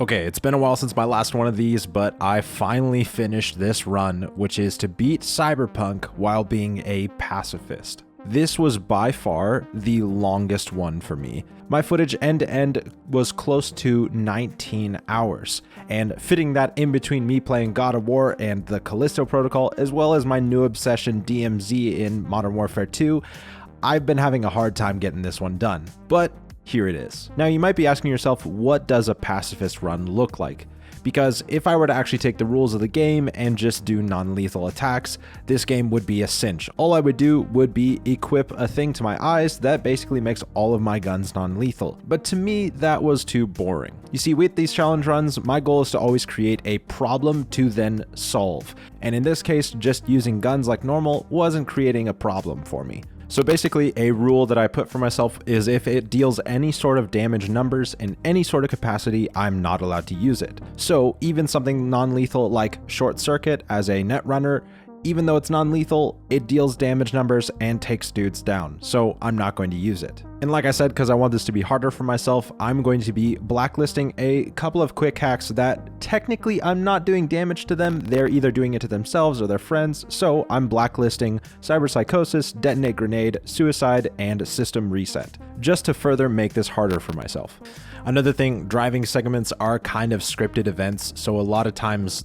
Okay, it's been a while since my last one of these, but I finally finished this run, which is to beat Cyberpunk while being a pacifist. This was by far the longest one for me. My footage end to end was close to 19 hours, and fitting that in between me playing God of War and the Callisto Protocol, as well as my new obsession DMZ in Modern Warfare 2, I've been having a hard time getting this one done. But here it is. Now you might be asking yourself, what does a pacifist run look like? Because if I were to actually take the rules of the game and just do non-lethal attacks, this game would be a cinch. All I would do would be equip a thing to my eyes that basically makes all of my guns non-lethal. But to me, that was too boring. You see, with these challenge runs, my goal is to always create a problem to then solve. And in this case, just using guns like normal wasn't creating a problem for me. So basically, a rule that I put for myself is if it deals any sort of damage numbers in any sort of capacity, I'm not allowed to use it. So even something non-lethal like Short Circuit as a net runner, even though it's non-lethal, it deals damage numbers and takes dudes down, so I'm not going to use it. And like I said, because I want this to be harder for myself, I'm going to be blacklisting a couple of quick hacks that technically I'm not doing damage to them, they're either doing it to themselves or their friends, so I'm blacklisting Cyber Psychosis, Detonate Grenade, Suicide, and System Reset, just to further make this harder for myself. Another thing, driving segments are kind of scripted events, so a lot of times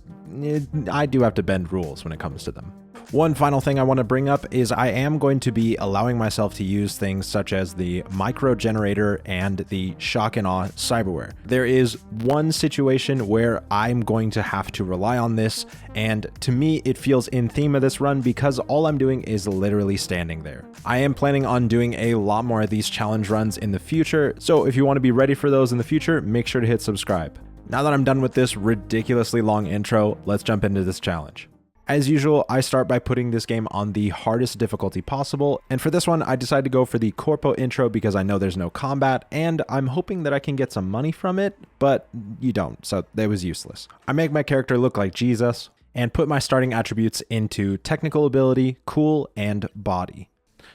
I do have to bend rules when it comes to them. One final thing I want to bring up is I am going to be allowing myself to use things such as the micro generator and the shock and awe cyberware. There is one situation where I'm going to have to rely on this, and to me it feels in theme of this run because all I'm doing is literally standing there. I am planning on doing a lot more of these challenge runs in the future, so if you want to be ready for those in the future, make sure to hit subscribe. Now that I'm done with this ridiculously long intro, let's jump into this challenge. As usual, I start by putting this game on the hardest difficulty possible, and for this one, I decided to go for the corpo intro because I know there's no combat, and I'm hoping that I can get some money from it, but you don't, so that was useless. I make my character look like Jesus, and put my starting attributes into technical ability, cool, and body.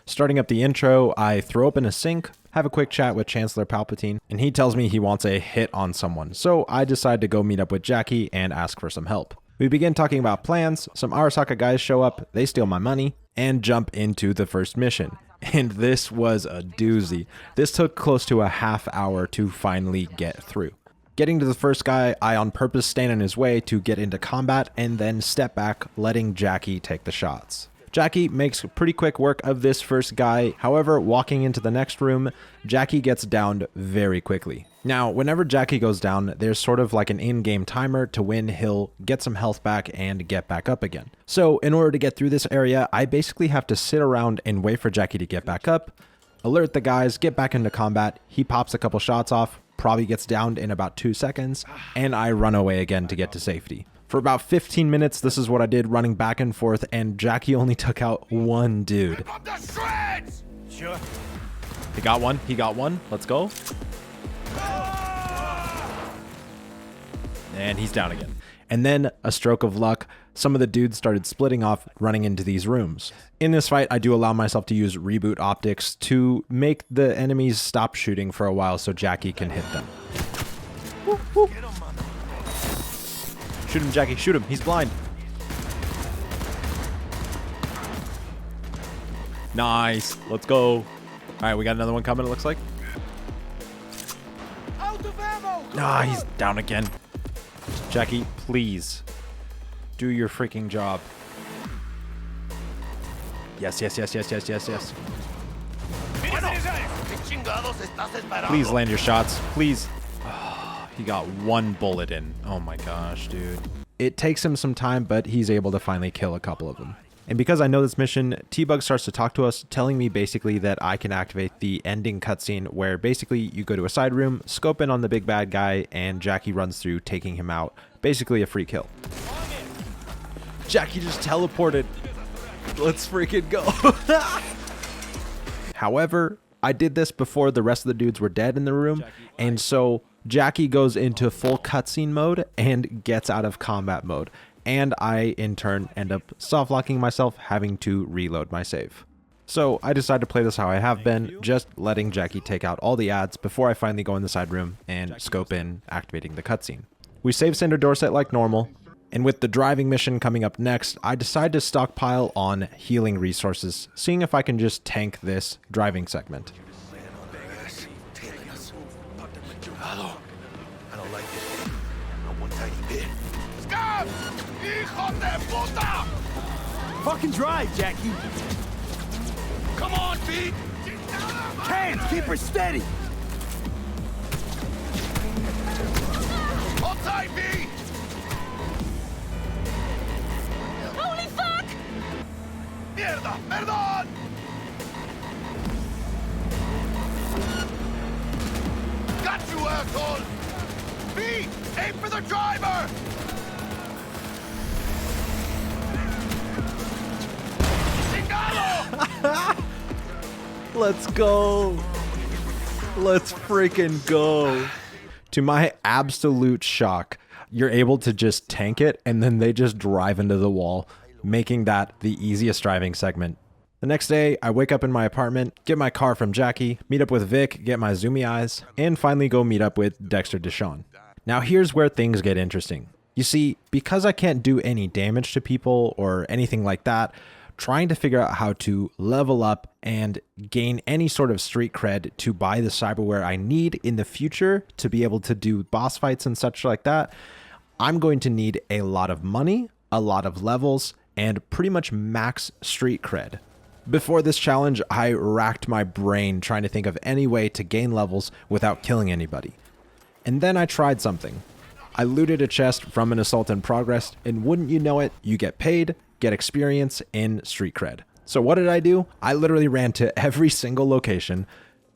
Starting up the intro, I throw open a sync, have a quick chat with Chancellor Palpatine, and he tells me he wants a hit on someone, so I decide to go meet up with Jackie and ask for some help. We begin talking about plans, some Arasaka guys show up, they steal my money, and jump into the first mission. And this was a doozy. This took close to a half hour to finally get through. Getting to the first guy, I on purpose stand in his way to get into combat and then step back, letting Jackie take the shots. Jackie makes pretty quick work of this first guy, however, walking into the next room, Jackie gets downed very quickly. Now, whenever Jackie goes down, there's sort of like an in-game timer to when he'll get some health back and get back up again. So in order to get through this area, I basically have to sit around and wait for Jackie to get back up, alert the guys, get back into combat, he pops a couple shots off, probably gets downed in about 2 seconds, and I run away again to get to safety. For about 15 minutes, this is what I did, running back and forth, and Jackie only took out one dude. Sure. He got one, let's go. And he's down again. And then, a stroke of luck, some of the dudes started splitting off, running into these rooms. In this fight, I do allow myself to use reboot optics to make the enemies stop shooting for a while so Jackie can hit them. Woo, woo. Shoot him, Jackie, shoot him, he's blind. Nice, let's go. All right, we got another one coming, it looks like. Nah, he's down again. Jackie, please do your freaking job. Yes. Please land your shots, please. Oh, he got one bullet in. Oh my gosh, dude. It takes him some time, but he's able to finally kill a couple of them. And because I know this mission, T-Bug starts to talk to us, telling me basically that I can activate the ending cutscene where basically you go to a side room, scope in on the big bad guy, and Jackie runs through, taking him out. Basically a free kill. Jackie just teleported. Let's freaking go. However, I did this before the rest of the dudes were dead in the room, and so Jackie goes into full cutscene mode and gets out of combat mode. And I, in turn, end up soft locking myself, having to reload my save. So I decided to play this how I have been, just letting Jackie take out all the ads before I finally go in the side room and scope in activating the cutscene. We save Cinder Dorset like normal, and with the driving mission coming up next, I decide to stockpile on healing resources, seeing if I can just tank this driving segment. Hello. I don't like this. Not one tiny bit. Scabs! Hijo de puta! Fucking drive, Jackie. Come on, Pete! Hands, keep her steady. Hold tight, Pete! Holy fuck! Mierda! Perdón! Got you, asshole! Pete! Aim for the driver! Chingado! Let's go! Let's freaking go! To my absolute shock, you're able to just tank it and then they just drive into the wall, making that the easiest driving segment. The next day, I wake up in my apartment, get my car from Jackie, meet up with Vic, get my zoomy eyes, and finally go meet up with Dexter Deshawn. Now here's where things get interesting. You see, because I can't do any damage to people or anything like that, trying to figure out how to level up and gain any sort of street cred to buy the cyberware I need in the future to be able to do boss fights and such like that, I'm going to need a lot of money, a lot of levels, and pretty much max street cred. Before this challenge, I racked my brain trying to think of any way to gain levels without killing anybody. And then I tried something. I looted a chest from an assault in progress, and wouldn't you know it, you get paid, get experience in street cred. So what did I do? I literally ran to every single location,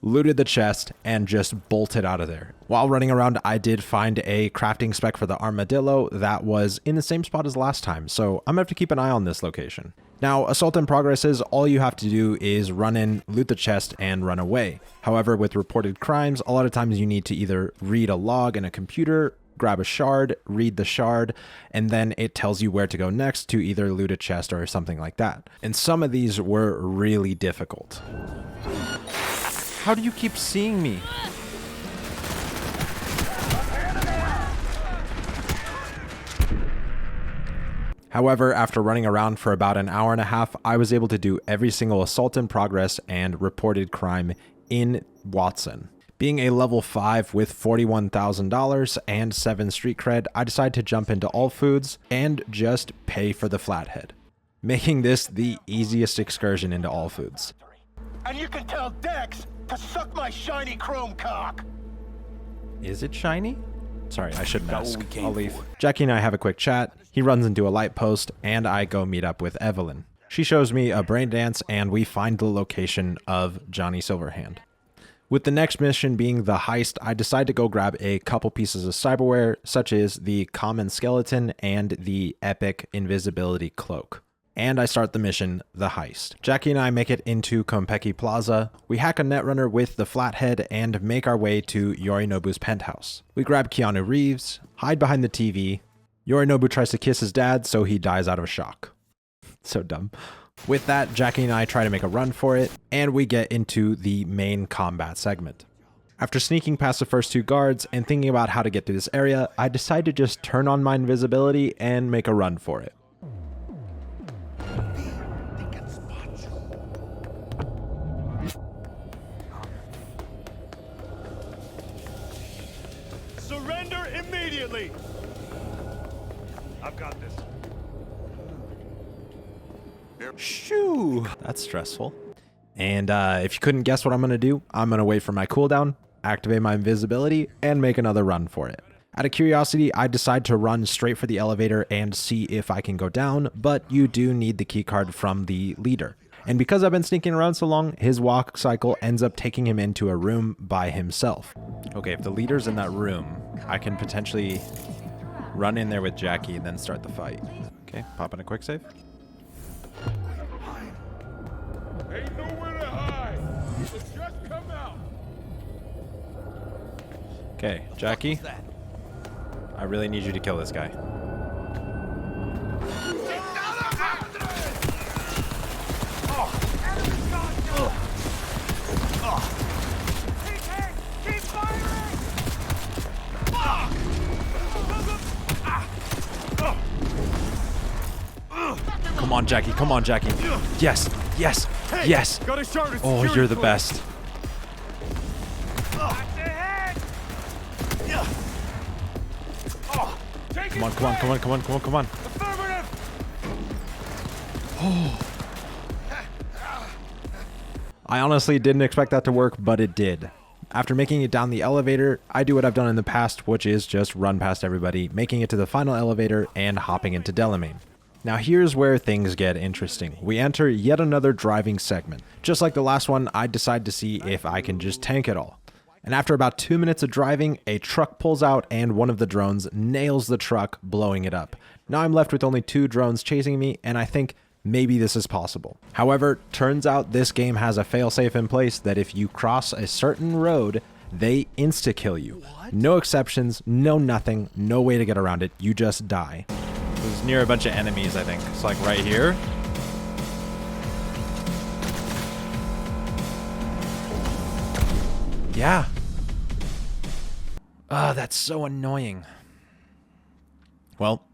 looted the chest, and just bolted out of there. While running around, I did find a crafting spec for the armadillo that was in the same spot as last time, so I'm gonna have to keep an eye on this location. Now, assault in progress is all you have to do is run in, loot the chest, and run away. However, with reported crimes, a lot of times you need to either read a log in a computer, grab a shard, read the shard, and then it tells you where to go next to either loot a chest or something like that. And some of these were really difficult. How do you keep seeing me? However, after running around for about an hour and a half, I was able to do every single assault in progress and reported crime in Watson. Being a level 5 with $41,000 and 7 street cred, I decided to jump into All Foods and just pay for the flathead, making this the easiest excursion into All Foods. And you can tell Dex to suck my shiny chrome cock! Is it shiny? Sorry, I shouldn't Got what ask. we came I'll leave. for. Jackie and I have a quick chat. He runs into a light post, and I go meet up with Evelyn. She shows me a brain dance, and we find the location of Johnny Silverhand. With the next mission being the heist, I decide to go grab a couple pieces of cyberware, such as the common skeleton and the epic invisibility cloak. And I start the mission, the heist. Jackie and I make it into Konpeki Plaza. We hack a netrunner with the flathead and make our way to Yorinobu's penthouse. We grab Keanu Reeves, hide behind the TV. Yorinobu tries to kiss his dad, so he dies out of shock. So dumb. With that, Jackie and I try to make a run for it, and we get into the main combat segment. After sneaking past the first 2 guards and thinking about how to get through this area, I decide to just turn on my invisibility and make a run for it. Surrender immediately! I've got this. Shoo! That's stressful. And if you couldn't guess what I'm going to do, I'm going to wait for my cooldown, activate my invisibility, and make another run for it. Out of curiosity, I decide to run straight for the elevator and see if I can go down, but you do need the keycard from the leader. And because I've been sneaking around so long, his walk cycle ends up taking him into a room by himself. Okay, if the leader's in that room, I can potentially run in there with Jackie and then start the fight. Okay, pop in a quick save. Ain't nowhere to hide! It's just come out! Okay, Jackie, I really need you to kill this guy. Come on, Jackie. Come on, Jackie. Yes. Yes. Hey, Yes. got a shot at Oh, security you're the clearance. best. Come on, come on, come on, come on, come on, come on. I honestly didn't expect that to work, but it did. After making it down the elevator, I do what I've done in the past, which is just run past everybody, making it to the final elevator and hopping into Delamain. Now here's where things get interesting. We enter yet another driving segment. Just like the last one, I decide to see if I can just tank it all. And after about 2 minutes of driving, a truck pulls out and one of the drones nails the truck, blowing it up. Now I'm left with only 2 drones chasing me, and I think maybe this is possible. However, turns out this game has a failsafe in place that if you cross a certain road, they insta-kill you. No exceptions, no nothing, no way to get around it, you just die. It was near a bunch of enemies, I think. It's like right here. Yeah. Ah, that's so annoying. Well,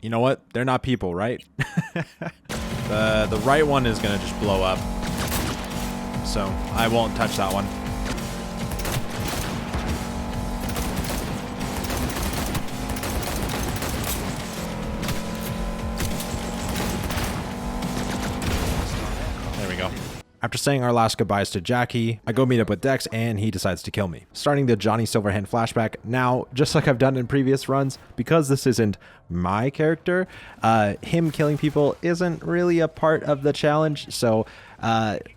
you know what? They're not people, right? The right one is gonna just blow up. So I won't touch that one. There we go. After saying our last goodbyes to Jackie, I go meet up with Dex and he decides to kill me. Starting the Johnny Silverhand flashback. Now, just like I've done in previous runs, because this isn't my character, him killing people isn't really a part of the challenge. So,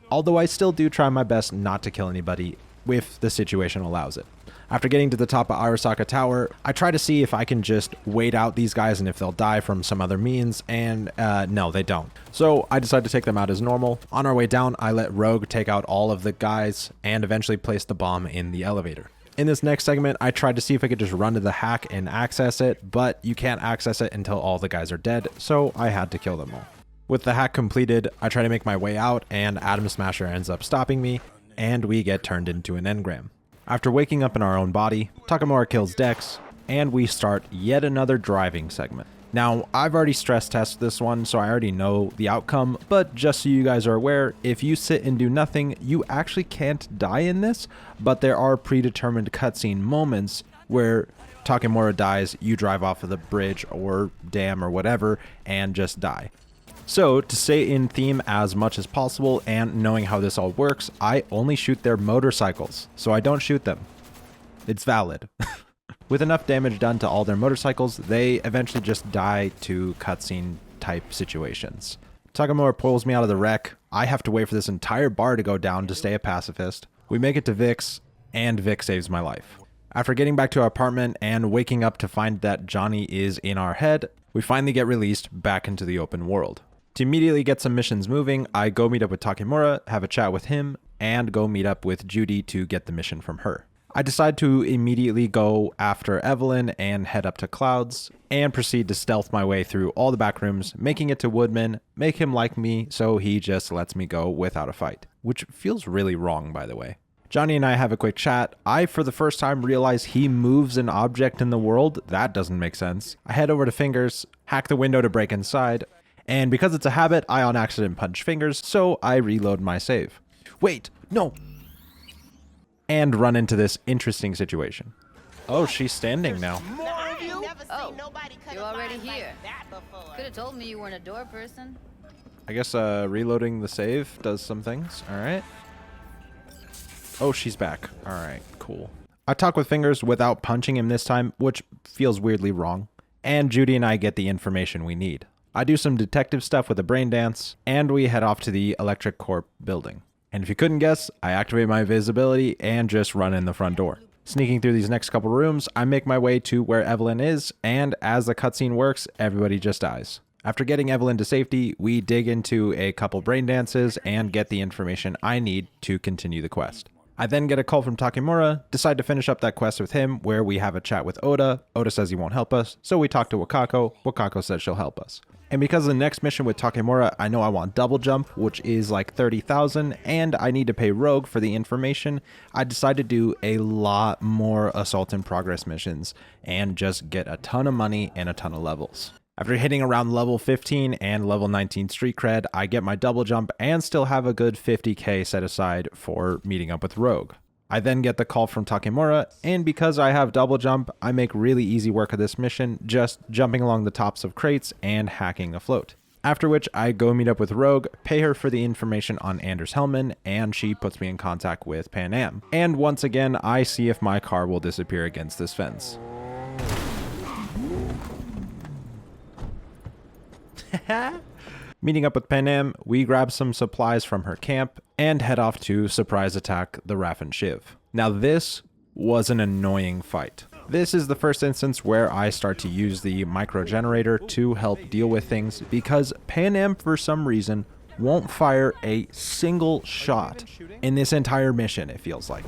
although I still do try my best not to kill anybody if the situation allows it. After getting to the top of Arasaka Tower, I try to see if I can just wait out these guys and if they'll die from some other means, and no, they don't. So I decide to take them out as normal. On our way down, I let Rogue take out all of the guys and eventually place the bomb in the elevator. In this next segment, I tried to see if I could just run to the hack and access it, but you can't access it until all the guys are dead, so I had to kill them all. With the hack completed, I try to make my way out, and Atom Smasher ends up stopping me, and we get turned into an engram. After waking up in our own body, Takamura kills Dex, and we start yet another driving segment. Now, I've already stress tested this one, so I already know the outcome, but just so you guys are aware, if you sit and do nothing, you actually can't die in this, but there are predetermined cutscene moments where Takamura dies, you drive off of the bridge or dam or whatever, and just die. So, to stay in theme as much as possible and knowing how this all works, I only shoot their motorcycles, so I don't shoot them. It's valid. With enough damage done to all their motorcycles, they eventually just die to cutscene type situations. Takamura pulls me out of the wreck. I have to wait for this entire bar to go down to stay a pacifist. We make it to Vic's, and Vic saves my life. After getting back to our apartment and waking up to find that Johnny is in our head, we finally get released back into the open world. To immediately get some missions moving, I go meet up with Takamura, have a chat with him, and go meet up with Judy to get the mission from her. I decide to immediately go after Evelyn and head up to Clouds, and proceed to stealth my way through all the back rooms, making it to Woodman, make him like me so he just lets me go without a fight. Which feels really wrong, by the way. Johnny and I have a quick chat. I, for the first time, realize he moves an object in the world. That doesn't make sense. I head over to Fingers, hack the window to break inside, and because it's a habit, I on accident punch Fingers, so I reload my save. Wait, no! And run into this interesting situation. Oh, she's standing now. Oh, you're already here. Could have told me you weren't a door person. I guess reloading the save does some things. Alright. Oh, she's back. Alright, cool. I talk with Fingers without punching him this time, which feels weirdly wrong. And Judy and I get the information we need. I do some detective stuff with a brain dance, and we head off to the Electric Corp building. And if you couldn't guess, I activate my visibility and just run in the front door. Sneaking through these next couple rooms, I make my way to where Evelyn is, and as the cutscene works, everybody just dies. After getting Evelyn to safety, we dig into a couple brain dances and get the information I need to continue the quest. I then get a call from Takamura, decide to finish up that quest with him, where we have a chat with Oda. Oda says he won't help us, so we talk to Wakako. Wakako says she'll help us. And because of the next mission with Takamura, I know I want double jump, which is like 30,000, and I need to pay Rogue for the information. I decide to do a lot more Assault in Progress missions and just get a ton of money and a ton of levels. After hitting around level 15 and level 19 street cred, I get my double jump and still have a good 50k set aside for meeting up with Rogue. I then get the call from Takemura, and because I have double jump, I make really easy work of this mission, just jumping along the tops of crates and hacking a float. After which I go meet up with Rogue, pay her for the information on Anders Hellman, and she puts me in contact with Pan Am. And once again, I see if my car will disappear against this fence. Meeting up with Pan Am, we grab some supplies from her camp and head off to surprise attack the Raffen Shiv. Now this was an annoying fight. This is the first instance where I start to use the micro generator to help deal with things because Pan Am for some reason won't fire a single shot in this entire mission, it feels like.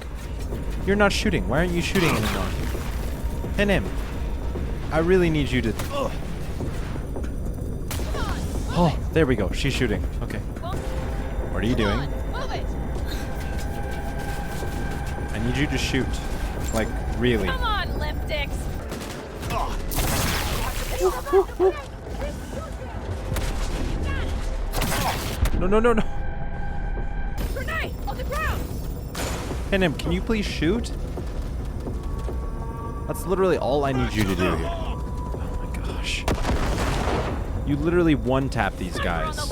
You're not shooting. Why aren't you shooting anymore? Pan Am, I really need you to... Oh, there we go. She's shooting. Okay. What are you doing? I need you to shoot. Like, really. Come on, limp dicks. No, no, no, no. Grenade on the ground. Pan Am, can you please shoot? That's literally all I need you to do here. Oh my gosh. You literally one-tap these guys.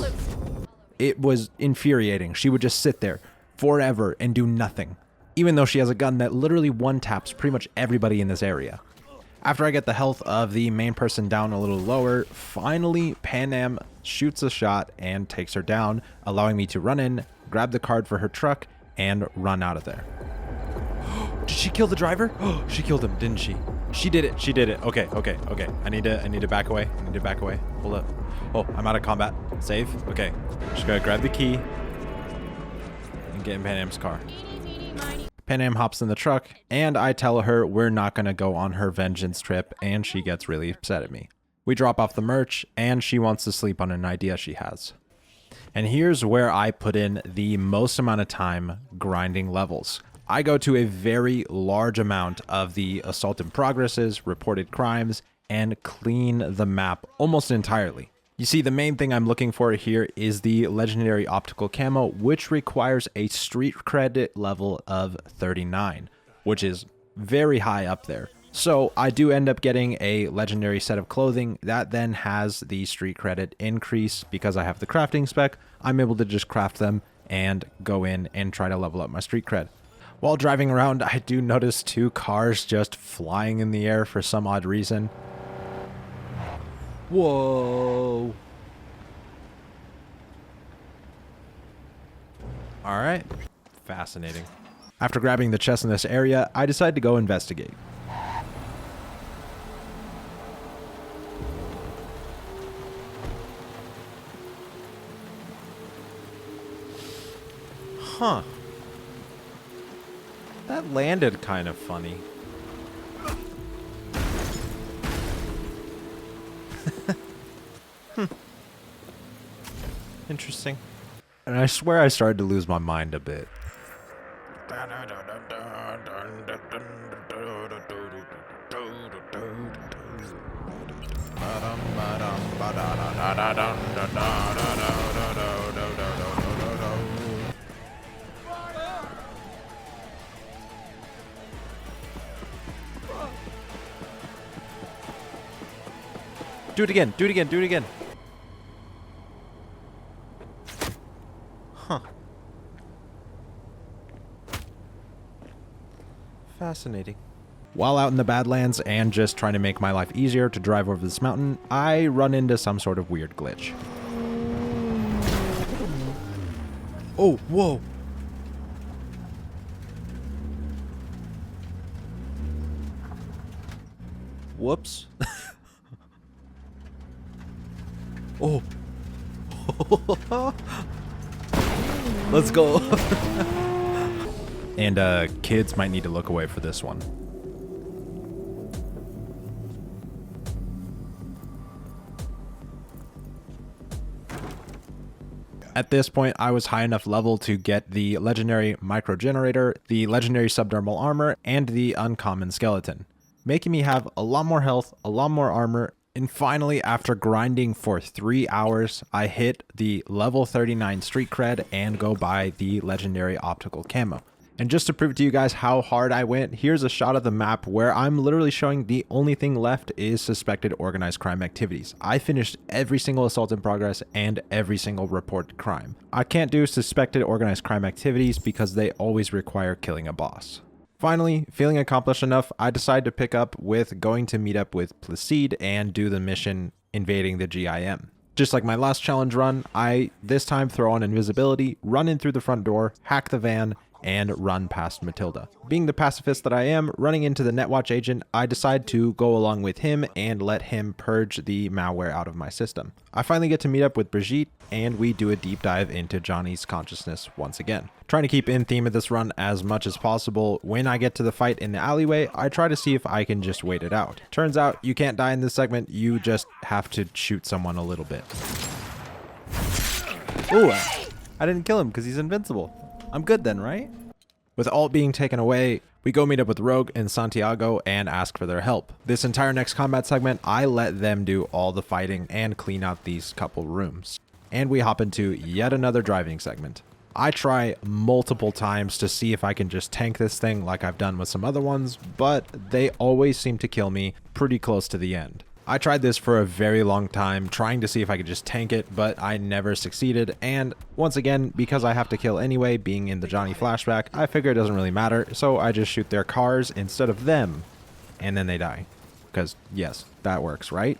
It was infuriating. She would just sit there forever and do nothing, even though she has a gun that literally one-taps pretty much everybody in this area. After I get the health of the main person down a little lower, finally Pan Am shoots a shot and takes her down, allowing me to run in, grab the card for her truck, and run out of there. Did she kill the driver? Oh, she killed him, didn't she? She did it. She did it. Okay, okay, okay. I need to back away. I need to back away. Hold up. Oh, I'm out of combat. Save. Okay. Just gotta grab the key and get in Pan Am's car. Pan Am hops in the truck, and I tell her we're not gonna go on her vengeance trip, and she gets really upset at me. We drop off the merch, and she wants to sleep on an idea she has. And here's where I put in the most amount of time grinding levels. I go to a very large amount of the assault in progresses, reported crimes, and clean the map almost entirely. You see, the main thing I'm looking for here is the legendary optical camo, which requires a street credit level of 39, which is very high up there. So I do end up getting a legendary set of clothing that then has the street credit increase. Because I have the crafting spec, I'm able to just craft them and go in and try to level up my street cred. While driving around, I do notice 2 cars just flying in the air for some odd reason. Whoa. All right. Fascinating. After grabbing the chest in this area, I decide to go investigate. Huh. That landed kind of funny. Interesting. And I swear I started to lose my mind a bit. Do it again, do it again, do it again. Huh. Fascinating. While out in the Badlands and just trying to make my life easier to drive over this mountain, I run into some sort of weird glitch. Oh, whoa. Whoops. Oh. Let's go. And kids might need to look away for this one. At this point, I was high enough level to get the legendary micro generator, the legendary subdermal armor, and the uncommon skeleton, making me have a lot more health, a lot more armor, And finally, after grinding for 3 hours, I hit the level 39 street cred and go buy the legendary optical camo. And just to prove to you guys how hard I went, here's a shot of the map where I'm literally showing the only thing left is suspected organized crime activities. I finished every single assault in progress and every single reported crime. I can't do suspected organized crime activities because they always require killing a boss. Finally, feeling accomplished enough, I decide to pick up with going to meet up with Placide and do the mission invading the GIM. Just like my last challenge run, I this time throw on invisibility, run in through the front door, hack the van, and run past Matilda. Being the pacifist that I am, running into the Netwatch agent, I decide to go along with him and let him purge the malware out of my system. I finally get to meet up with Brigitte, and we do a deep dive into Johnny's consciousness once again. Trying to keep in theme of this run as much as possible, when I get to the fight in the alleyway, I try to see if I can just wait it out. Turns out you can't die in this segment, you just have to shoot someone a little bit. Ooh, I didn't kill him because he's invincible. I'm good then, right? With alt being taken away, we go meet up with Rogue and Santiago and ask for their help. This entire next combat segment, I let them do all the fighting and clean out these couple rooms. And we hop into yet another driving segment. I try multiple times to see if I can just tank this thing like I've done with some other ones, but they always seem to kill me pretty close to the end. I tried this for a very long time, trying to see if I could just tank it, but I never succeeded, and once again, because I have to kill anyway, being in the Johnny flashback, I figure it doesn't really matter, so I just shoot their cars instead of them, and then they die. Because, yes, that works, right?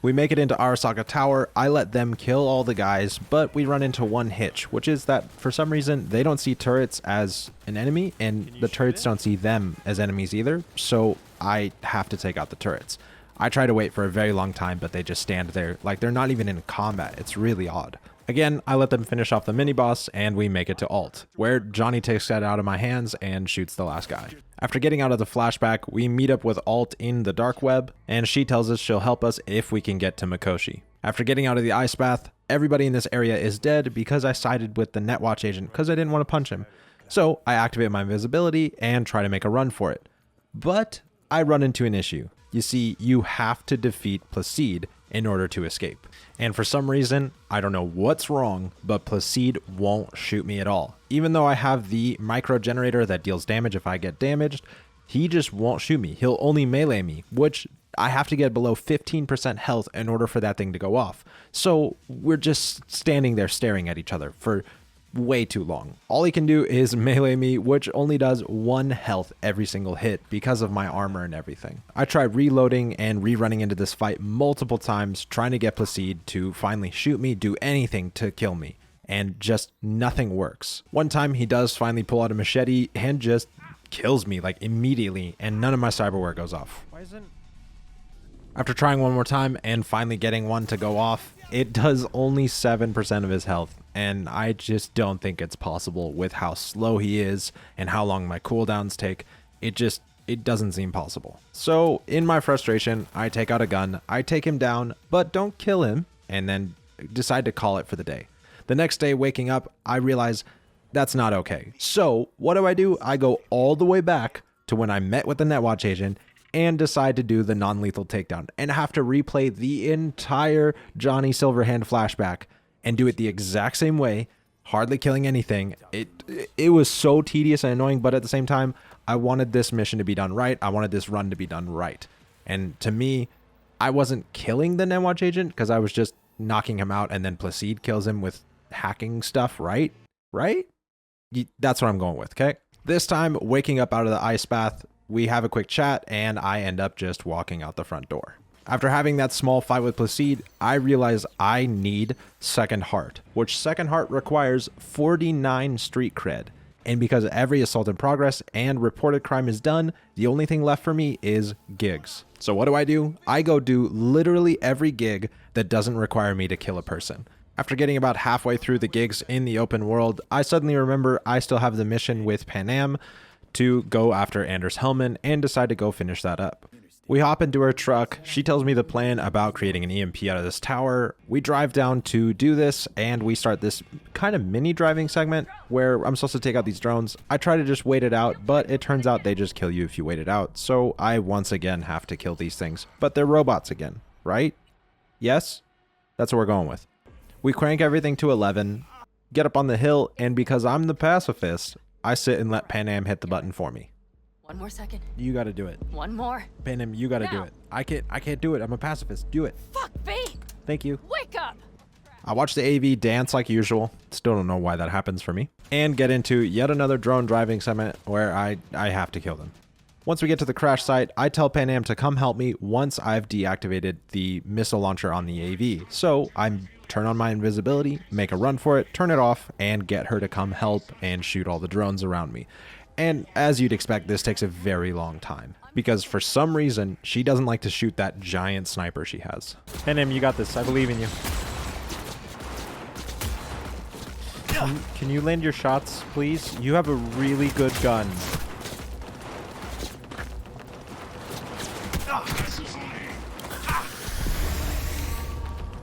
We make it into Arasaka Tower, I let them kill all the guys, but we run into one hitch, which is that for some reason, they don't see turrets as an enemy, and the turrets don't see them as enemies either, so I have to take out the turrets. I try to wait for a very long time, but they just stand there like they're not even in combat. It's really odd. Again, I let them finish off the mini-boss, and we make it to alt, where Johnny takes that out of my hands and shoots the last guy. After getting out of the flashback, we meet up with alt in the dark web, and she tells us she'll help us if we can get to Mikoshi. After getting out of the ice bath, everybody in this area is dead because I sided with the Netwatch agent because I didn't want to punch him. So I activate my invisibility and try to make a run for it. But I run into an issue. You see, you have to defeat Placide in order to escape. And for some reason, I don't know what's wrong, but Placide won't shoot me at all. Even though I have the micro generator that deals damage if I get damaged, he just won't shoot me. He'll only melee me, which I have to get below 15% health in order for that thing to go off. So we're just standing there staring at each other for way too long. All he can do is melee me, which only does 1 health every single hit because of my armor and everything. I try reloading and rerunning into this fight multiple times, trying to get Placide to finally shoot me, do anything to kill me, and just nothing works. One time he does finally pull out a machete and just kills me like immediately, and none of my cyberware goes off. After trying one more time and finally getting one to go off, it does only 7% of his health, and I just don't think it's possible with how slow he is and how long my cooldowns take. It doesn't seem possible. So in my frustration, I take out a gun, I take him down, but don't kill him, and then decide to call it for the day. The next day, waking up, I realize that's not okay. So what do? I go all the way back to when I met with the Netwatch agent and decide to do the non-lethal takedown and have to replay the entire Johnny Silverhand flashback and do it the exact same way, hardly killing anything. It was so tedious and annoying, but at the same time, I wanted this mission to be done right. I wanted this run to be done right. And to me, I wasn't killing the Netwatch agent because I was just knocking him out, and then Placide kills him with hacking stuff, right? Right? That's what I'm going with, okay? This time, waking up out of the ice bath, we have a quick chat, and I end up just walking out the front door. After having that small fight with Placide, I realize I need Second Heart, which Second Heart requires 49 street cred. And because every assault in progress and reported crime is done, the only thing left for me is gigs. So what do? I go do literally every gig that doesn't require me to kill a person. After getting about halfway through the gigs in the open world, I suddenly remember I still have the mission with Pan Am to go after Anders Hellman and decide to go finish that up. We hop into her truck, she tells me the plan about creating an EMP out of this tower, we drive down to do this, and we start this kind of mini driving segment where I'm supposed to take out these drones. I try to just wait it out, but it turns out they just kill you if you wait it out, so I once again have to kill these things. But they're robots again, right? Yes? That's what we're going with. We crank everything to 11, get up on the hill, and because I'm the pacifist, I sit and let Pan Am hit the button for me. One more second. You gotta do it. One more. Pan Am, you gotta do Now. it. I can't do it. I'm a pacifist. Do it. Fuck, B! Thank you. Wake up! I watch the AV dance like usual. Still don't know why that happens for me. And get into yet another drone driving segment where I have to kill them. Once we get to the crash site, I tell Pan Am to come help me once I've deactivated the missile launcher on the AV. So I turn on my invisibility, make a run for it, turn it off, and get her to come help and shoot all the drones around me. And as you'd expect, this takes a very long time, because for some reason, she doesn't like to shoot that giant sniper she has. Pan Am, you got this. I believe in you. Can you land your shots, please? You have a really good gun.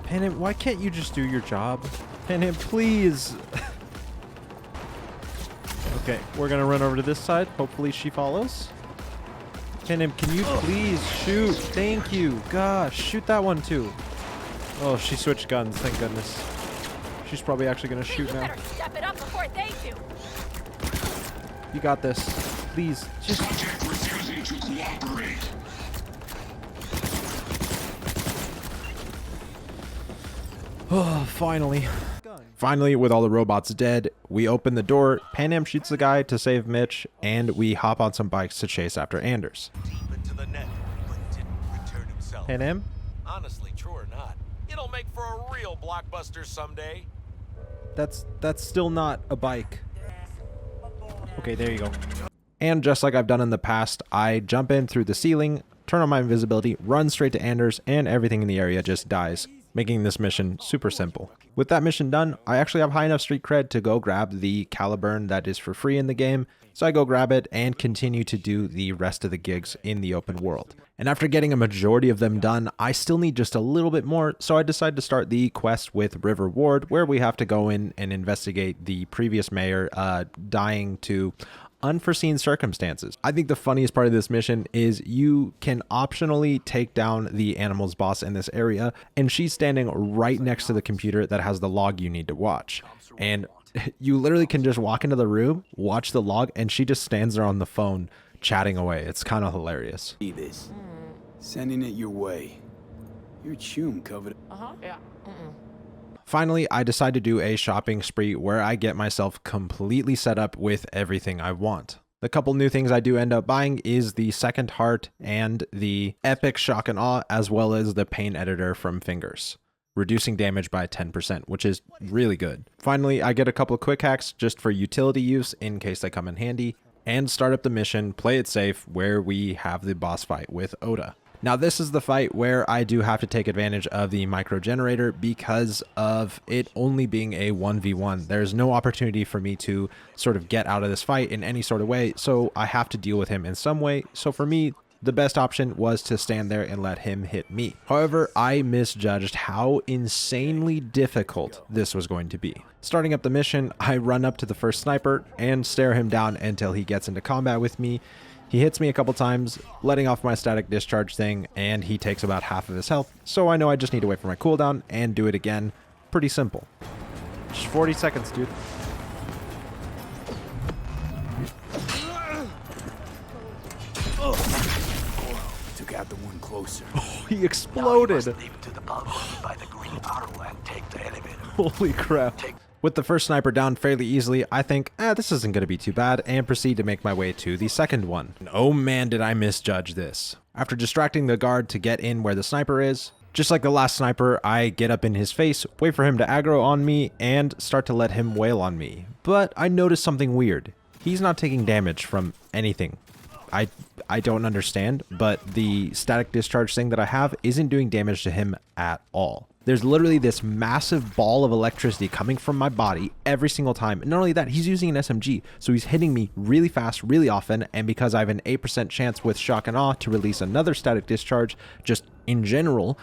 Pan Am, why can't you just do your job? Pan Am, please. Okay, we're gonna run over to this side. Hopefully she follows. Pan Am, can you please shoot? Thank you. Gosh, shoot that one too. Oh, she switched guns. Thank goodness. She's probably actually gonna shoot now. Better step it up before they do. You got this. Please, just. Subject refusing to cooperate. Oh, finally. Finally, with all the robots dead, we open the door, Pan Am shoots the guy to save Mitch, and we hop on some bikes to chase after Anders. Deep into the net, but didn't return himself. Pan Am? Honestly, true or not, it'll make for a real blockbuster someday. That's still not a bike. Okay, there you go. And just like I've done in the past, I jump in through the ceiling, turn on my invisibility, run straight to Anders, and everything in the area just dies, making this mission super simple. With that mission done, I actually have high enough street cred to go grab the Caliburn that is for free in the game, so I go grab it and continue to do the rest of the gigs in the open world. And after getting a majority of them done, I still need just a little bit more, so I decide to start the quest with River Ward, where we have to go in and investigate the previous mayor dying to unforeseen circumstances. I think the funniest part of this mission is you can optionally take down the animal's boss in this area, and she's standing right next to the computer that has the log you need to watch. And you literally can just walk into the room, watch the log, and she just stands there on the phone chatting away. It's kind of hilarious. See this. Sending it your way. Your chum covered. Yeah. Finally, I decide to do a shopping spree where I get myself completely set up with everything I want. The couple new things I do end up buying is the second heart and the epic shock and awe, as well as the pain editor from Fingers, reducing damage by 10%, which is really good. Finally, I get a couple of quick hacks just for utility use in case they come in handy, and start up the mission, play it safe, where we have the boss fight with Oda. Now, this is the fight where I do have to take advantage of the micro generator because of it only being a 1v1. There's no opportunity for me to sort of get out of this fight in any sort of way, so I have to deal with him in some way. So for me, the best option was to stand there and let him hit me. However, I misjudged how insanely difficult this was going to be. Starting up the mission, I run up to the first sniper and stare him down until he gets into combat with me. He hits me a couple times, letting off my static discharge thing, and he takes about half of his health, so I know I just need to wait for my cooldown and do it again. Pretty simple. Just 40 seconds, dude. Took out the one closer. Oh, he exploded! Leave it to the balcony by the green arrow and take the elevator. Holy crap. With the first sniper down fairly easily, I think, this isn't going to be too bad, and proceed to make my way to the second one. And oh man, did I misjudge this. After distracting the guard to get in where the sniper is, just like the last sniper, I get up in his face, wait for him to aggro on me, and start to let him wail on me. But I noticed something weird. He's not taking damage from anything. I don't understand, but the static discharge thing that I have isn't doing damage to him at all. There's literally this massive ball of electricity coming from my body every single time. And not only that, he's using an SMG, so he's hitting me really fast, really often, and because I have an 8% chance with shock and awe to release another static discharge, just in general,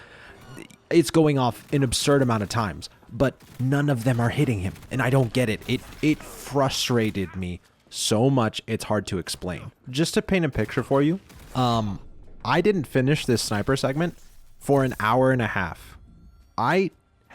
it's going off an absurd amount of times. But none of them are hitting him, and I don't get it. It frustrated me so much, it's hard to explain. Just to paint a picture for you, I didn't finish this sniper segment for an hour and a half. I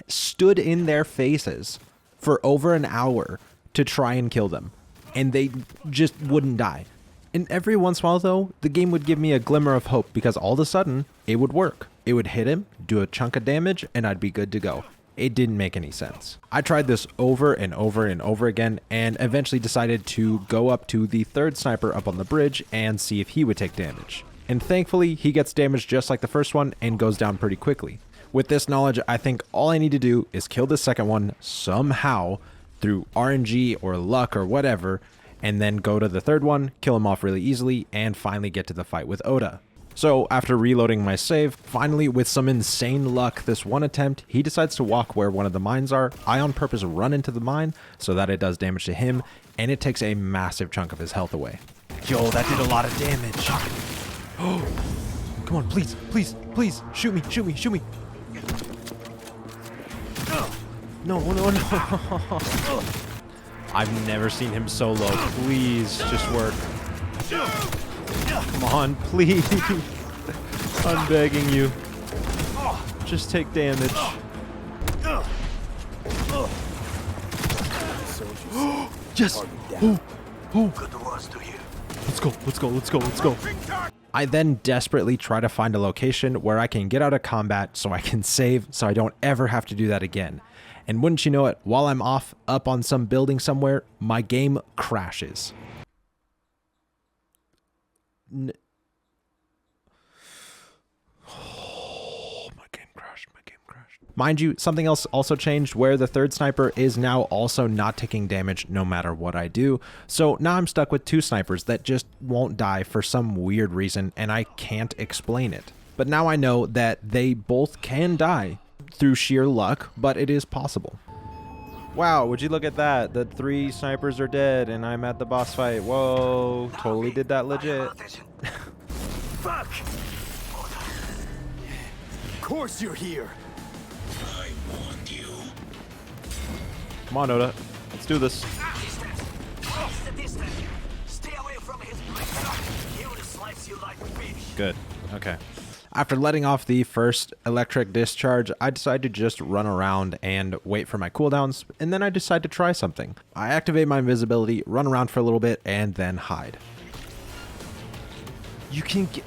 stood in their faces for over an hour to try and kill them, and they just wouldn't die. And every once in a while, though, the game would give me a glimmer of hope because all of a sudden, it would work. It would hit him, do a chunk of damage, and I'd be good to go. It didn't make any sense. I tried this over and over and over again, and eventually decided to go up to the third sniper up on the bridge and see if he would take damage. And thankfully, he gets damaged just like the first one and goes down pretty quickly. With this knowledge, I think all I need to do is kill the second one somehow through RNG or luck or whatever, and then go to the third one, kill him off really easily, and finally get to the fight with Oda. So after reloading my save, finally with some insane luck this one attempt, he decides to walk where one of the mines are. I on purpose run into the mine so that it does damage to him, and it takes a massive chunk of his health away. Yo, that did a lot of damage. Oh, come on, please, please, please, shoot me, shoot me, shoot me. No, no, no. I've never seen him so low. Please, just work. Come on, please. I'm begging you. Just take damage. Yes! Oh, oh. Let's go, let's go, let's go, let's go. I then desperately try to find a location where I can get out of combat so I can save so I don't ever have to do that again. And wouldn't you know it, while I'm off up on some building somewhere, my game crashes. Oh, my game crashed, my game crashed. Mind you, something else also changed where the third sniper is now also not taking damage no matter what I do. So now I'm stuck with two snipers that just won't die for some weird reason, and I can't explain it. But now I know that they both can die through sheer luck, but it is possible. Wow, would you look at that? The 3 snipers are dead and I'm at the boss fight. Whoa, totally did that legit. Fuck! Of course you're here. I warned you. Come on, Oda. Let's do this. Stay away from his he will slice you like fish. Good. Okay. After letting off the first electric discharge, I decided to just run around and wait for my cooldowns, and then I decide to try something. I activate my invisibility, run around for a little bit, and then hide. You can get...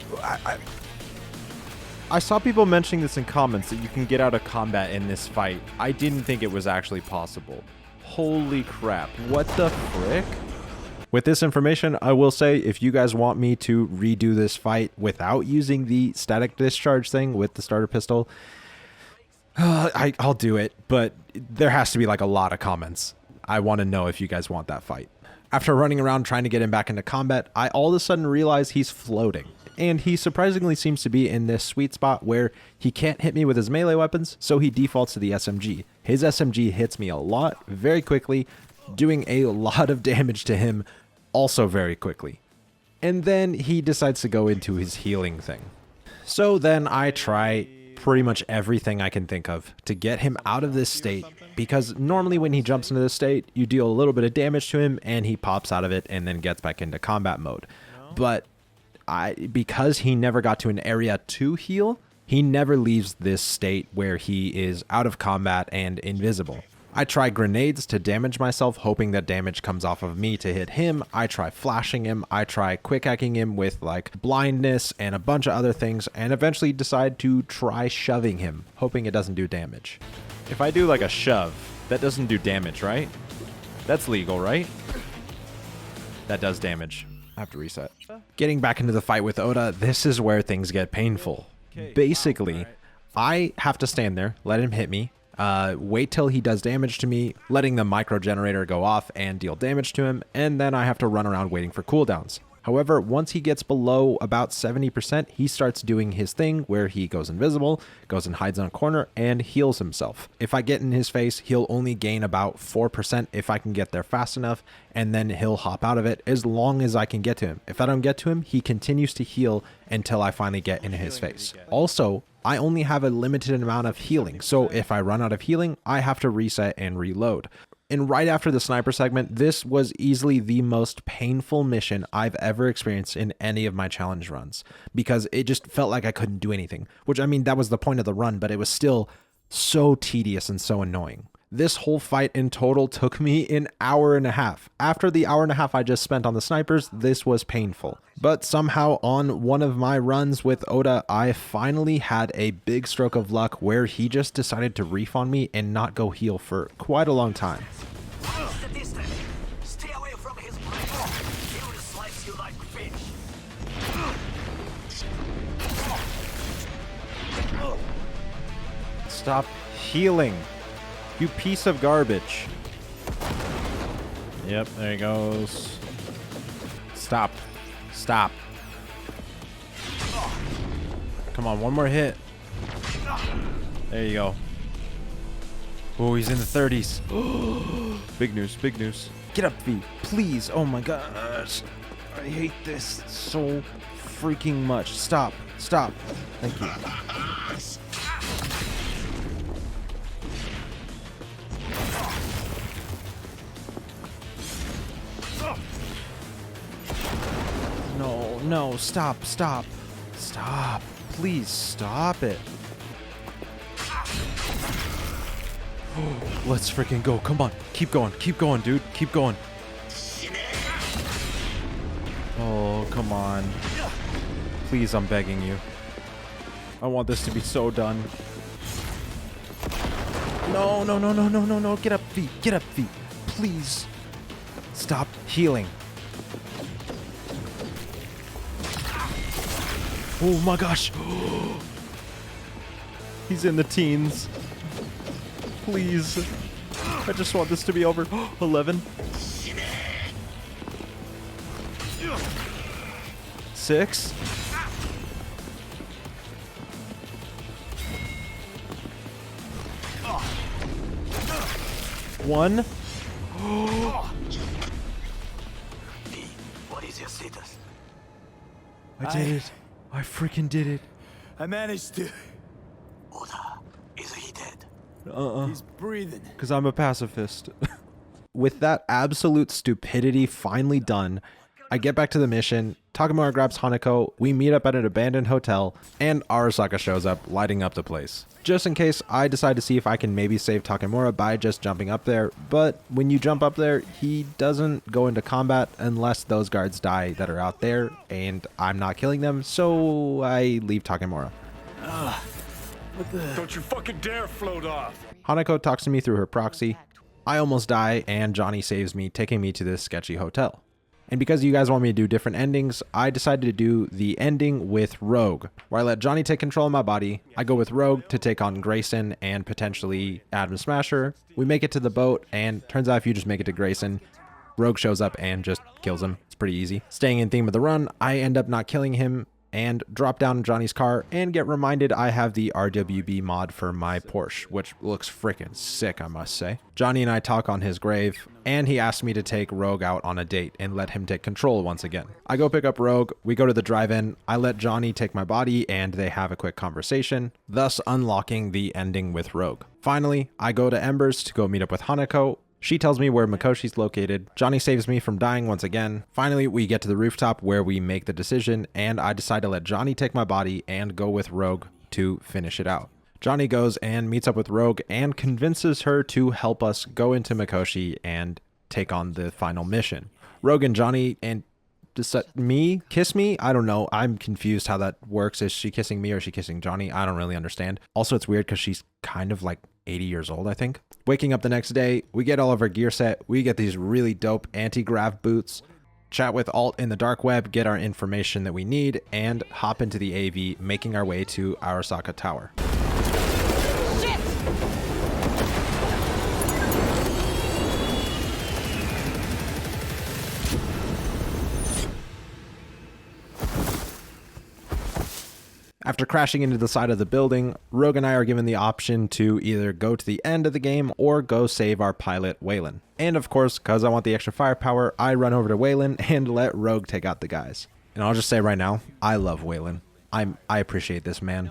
I saw people mentioning this in comments that you can get out of combat in this fight. I didn't think it was actually possible. Holy crap. What the frick? With this information, I will say if you guys want me to redo this fight without using the static discharge thing with the starter pistol, I'll do it, but there has to be like a lot of comments. I want to know if you guys want that fight. After running around trying to get him back into combat, I all of a sudden realize he's floating. And he surprisingly seems to be in this sweet spot where he can't hit me with his melee weapons, so he defaults to the SMG. His SMG hits me a lot, very quickly, doing a lot of damage to him also very quickly. And then he decides to go into his healing thing. So then I try pretty much everything I can think of to get him out of this state, because normally when he jumps into this state, you deal a little bit of damage to him and he pops out of it and then gets back into combat mode. But because he never got to an area to heal, he never leaves this state where he is out of combat and invisible. I try grenades to damage myself, hoping that damage comes off of me to hit him. I try flashing him. I try quick hacking him with like blindness and a bunch of other things, and eventually decide to try shoving him, hoping it doesn't do damage. If I do like a shove, that doesn't do damage, right? That's legal, right? That does damage. I have to reset. Getting back into the fight with Oda, this is where things get painful. Basically, I have to stand there, let him hit me, wait till he does damage to me, letting the micro generator go off and deal damage to him, and then I have to run around waiting for cooldowns. However, once he gets below about 70%, he starts doing his thing where he goes invisible, goes and hides in a corner, and heals himself. If I get in his face, he'll only gain about 4% if I can get there fast enough, and then he'll hop out of it as long as I can get to him. If I don't get to him, he continues to heal until I finally get in his face. Also, I only have a limited amount of healing, so if I run out of healing, I have to reset and reload. And right after the sniper segment, this was easily the most painful mission I've ever experienced in any of my challenge runs, because it just felt like I couldn't do anything, which, I mean, that was the point of the run, but it was still so tedious and so annoying. This whole fight in total took me an hour and a half. After the hour and a half I just spent on the snipers, this was painful. But somehow on one of my runs with Oda, I finally had a big stroke of luck where he just decided to reef on me and not go heal for quite a long time. Stay away from his brain. He will slice you like fish. Stop healing, you piece of garbage. Yep, there he goes. Stop. Stop. Come on, one more hit. There you go. Oh, he's in the 30s. Big news, big news. Get up, V, please. Oh my gosh. I hate this so freaking much. Stop. Stop. Thank you. No, no, stop, stop. Stop. Please stop it. Let's freaking go. Come on. Keep going, dude. Keep going. Oh, come on. Please, I'm begging you. I want this to be so done. No, no, no, no, no, no, no. Get up, V. Get up, V. Please. Stop healing. Oh my gosh. He's in the teens. Please. I just want this to be over. 11. 6. 1. What is your status? I did it. I freaking did it. I managed to. Oda, is he dead? He's breathing. Because I'm a pacifist. With that absolute stupidity finally done, I get back to the mission, Takamura grabs Hanako, we meet up at an abandoned hotel, and Arasaka shows up, lighting up the place. Just in case, I decide to see if I can maybe save Takamura by just jumping up there, but when you jump up there, he doesn't go into combat unless those guards die that are out there, and I'm not killing them, so I leave Takamura. Don't you fucking dare float off! Hanako talks to me through her proxy. I almost die, and Johnny saves me, taking me to this sketchy hotel. And because you guys want me to do different endings, I decided to do the ending with Rogue, where I let Johnny take control of my body. I go with Rogue to take on Grayson and potentially Adam Smasher. We make it to the boat, and turns out if you just make it to Grayson, Rogue shows up and just kills him. It's pretty easy. Staying in theme of the run, I end up not killing him and drop down Johnny's car and get reminded I have the RWB mod for my Porsche, which looks freaking sick, I must say. Johnny and I talk on his grave, and he asked me to take Rogue out on a date and let him take control once again. I go pick up Rogue, we go to the drive-in, I let Johnny take my body, and they have a quick conversation, thus unlocking the ending with Rogue. Finally, I go to Embers to go meet up with Hanako. She tells me where Mikoshi's located. Johnny saves me from dying once again. Finally, we get to the rooftop where we make the decision, and I decide to let Johnny take my body and go with Rogue to finish it out. Johnny goes and meets up with Rogue and convinces her to help us go into Mikoshi and take on the final mission. Rogue and Johnny and me kiss me? I don't know. I'm confused how that works. Is she kissing me or is she kissing Johnny? I don't really understand. Also, it's weird because she's kind of like 80 years old, I think. Waking up the next day, we get all of our gear set. We get these really dope anti-grav boots, chat with Alt in the dark web, get our information that we need, and hop into the AV, making our way to Arasaka Tower. After crashing into the side of the building, Rogue and I are given the option to either go to the end of the game or go save our pilot, Waylon. And of course, because I want the extra firepower, I run over to Waylon and let Rogue take out the guys. And I'll just say right now, I love Waylon. I appreciate this man.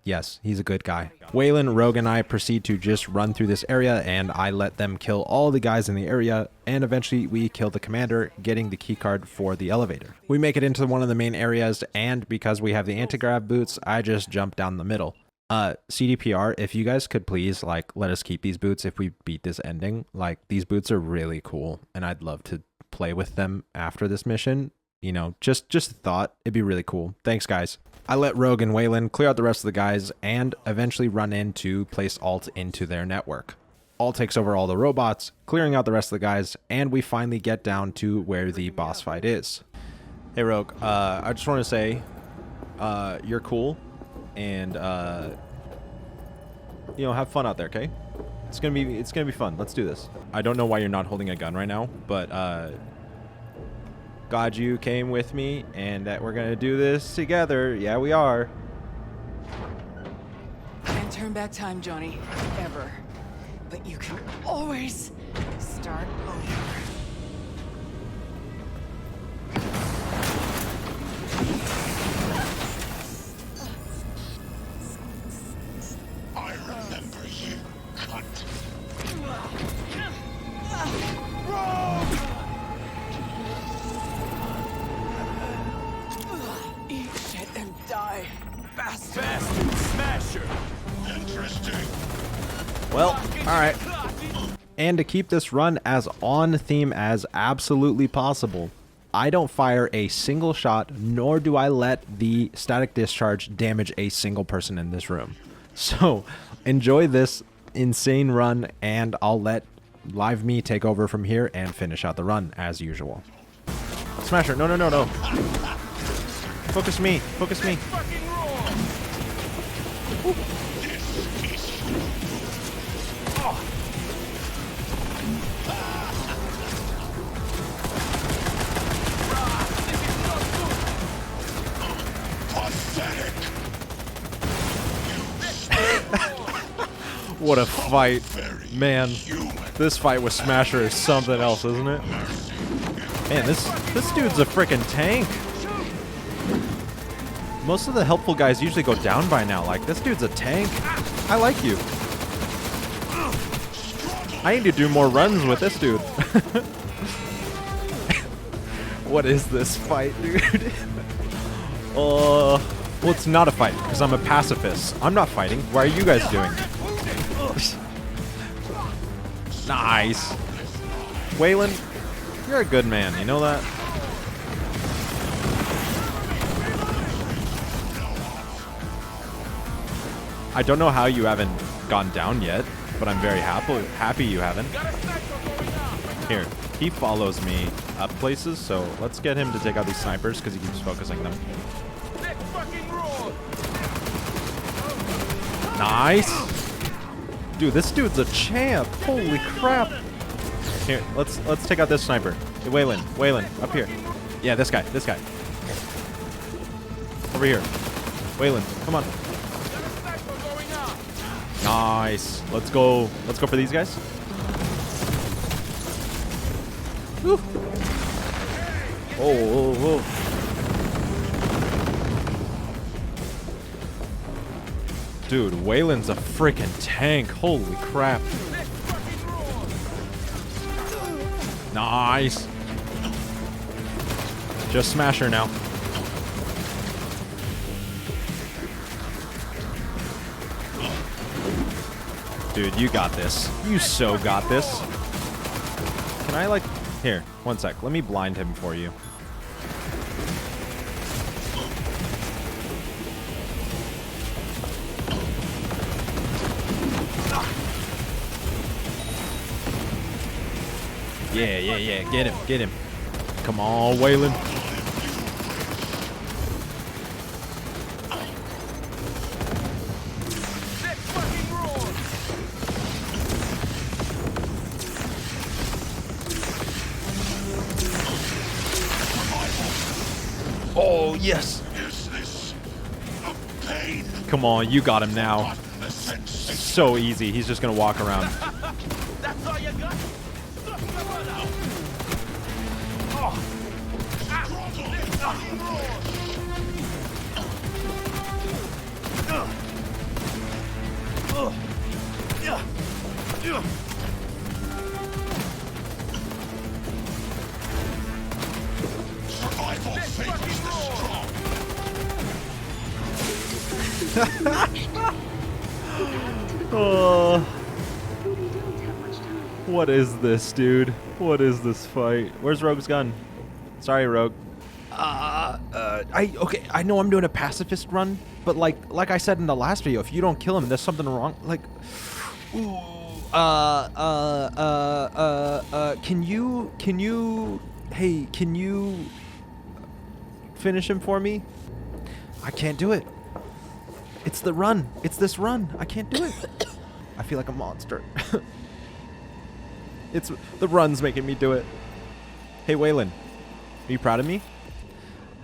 Yes, he's a good guy. Waylon, Rogue, and I proceed to just run through this area, and I let them kill all the guys in the area, and eventually we kill the commander, getting the keycard for the elevator. We make it into one of the main areas, and because we have the anti-grav boots, I just jump down the middle. CDPR, if you guys could please, like, let us keep these boots if we beat this ending. Like, these boots are really cool, and I'd love to play with them after this mission. You know, just a thought. It'd be really cool. Thanks, guys. I let Rogue and Waylon clear out the rest of the guys and eventually run in to place Alt into their network. Alt takes over all the robots, clearing out the rest of the guys, and we finally get down to where the boss fight is. Hey, Rogue, I just want to say, you're cool, and, you know, have fun out there, okay? It's gonna be fun. Let's do this. I don't know why you're not holding a gun right now, but, God, you came with me, and that we're gonna do this together. Yeah, we are. Can't turn back time, Johnny. Ever. But you can always start over. I remember you, cunt. Eat shit and die, bastard. Bastard smasher. Interesting. Well, alright. And to keep this run as on theme as absolutely possible, I don't fire a single shot, nor do I let the static discharge damage a single person in this room. So, enjoy this insane run, and I'll let Live Me take over from here and finish out the run as usual. Smasher, no, no, no, no. Focus me, focus me. What a fight. Man, this fight with Smasher is something else, isn't it? Man, this dude's a freaking tank. Most of the helpful guys usually go down by now. Like, this dude's a tank. I like you. I need to do more runs with this dude. What is this fight, dude? Well, it's not a fight, because I'm a pacifist. I'm not fighting. Why are you guys doing? Nice. Waylon, you're a good man. You know that? I don't know how you haven't gone down yet, but I'm very happy you haven't. Here, he follows me up places, so let's get him to take out these snipers because he keeps focusing them. Nice. Dude, this dude's a champ. Holy crap. Here, let's take out this sniper. Hey, Waylon, up here. Yeah, this guy. Over here. Waylon, come on. Nice. Let's go for these guys. Woo. Oh. Dude, Waylon's a freaking tank. Holy crap. Nice. Just smash her now. Dude, you got this. You so got this. Can I, like... Here, one sec. Let me blind him for you. Yeah. Get him. Come on, Waylon. Oh, yes. Come on, you got him now. So easy. He's just going to walk around. That's all you got? Survival favors the strong. Oh, what is this, dude? What is this fight? Where's Rogue's gun? Sorry, Rogue. Okay, I know I'm doing a pacifist run, but like I said in the last video, if you don't kill him, there's something wrong. Like, ooh, can you, hey, can you finish him for me? I can't do it. It's the run. It's this run. I can't do it. I feel like a monster. It's the run's making me do it. Hey, Waylon, are you proud of me?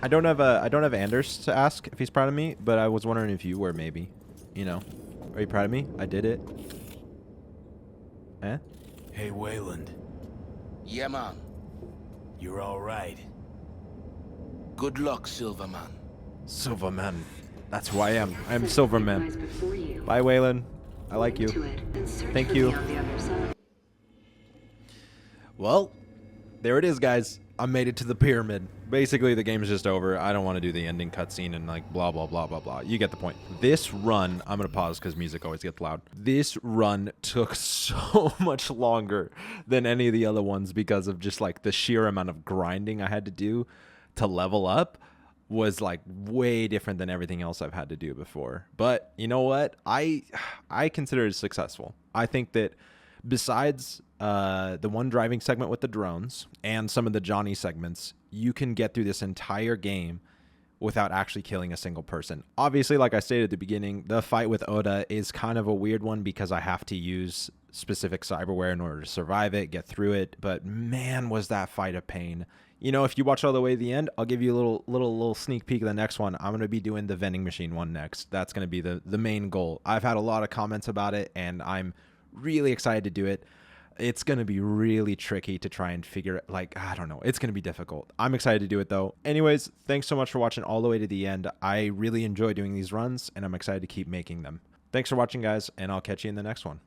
I don't have Anders to ask if he's proud of me, but I was wondering if you were, maybe. You know, are you proud of me? I did it. Eh? Hey, Wayland. Yeah, man. You're all right. Good luck, Silverman. Silverman. That's who I am. I am Silverman. Bye, Waylon. I like you. Thank you. Well, there it is, guys. I made it to the pyramid. Basically, the game's just over. I don't want to do the ending cutscene and like blah, blah, blah, blah, blah. You get the point. This run, I'm going to pause because music always gets loud. This run took so much longer than any of the other ones because of just like the sheer amount of grinding I had to do to level up was like way different than everything else I've had to do before. But you know what? I consider it successful. I think that besides the one driving segment with the drones and some of the Johnny segments, you can get through this entire game without actually killing a single person. Obviously, like I stated at the beginning, the fight with Oda is kind of a weird one because I have to use specific cyberware in order to survive it, get through it. But man, was that fight a pain. You know, if you watch all the way to the end, I'll give you a little sneak peek of the next one. I'm going to be doing the vending machine one next. That's going to be the main goal. I've had a lot of comments about it, and I'm really excited to do it. It's going to be really tricky to try and figure it. Like, I don't know. It's going to be difficult. I'm excited to do it, though. Anyways, thanks so much for watching all the way to the end. I really enjoy doing these runs, and I'm excited to keep making them. Thanks for watching, guys, and I'll catch you in the next one.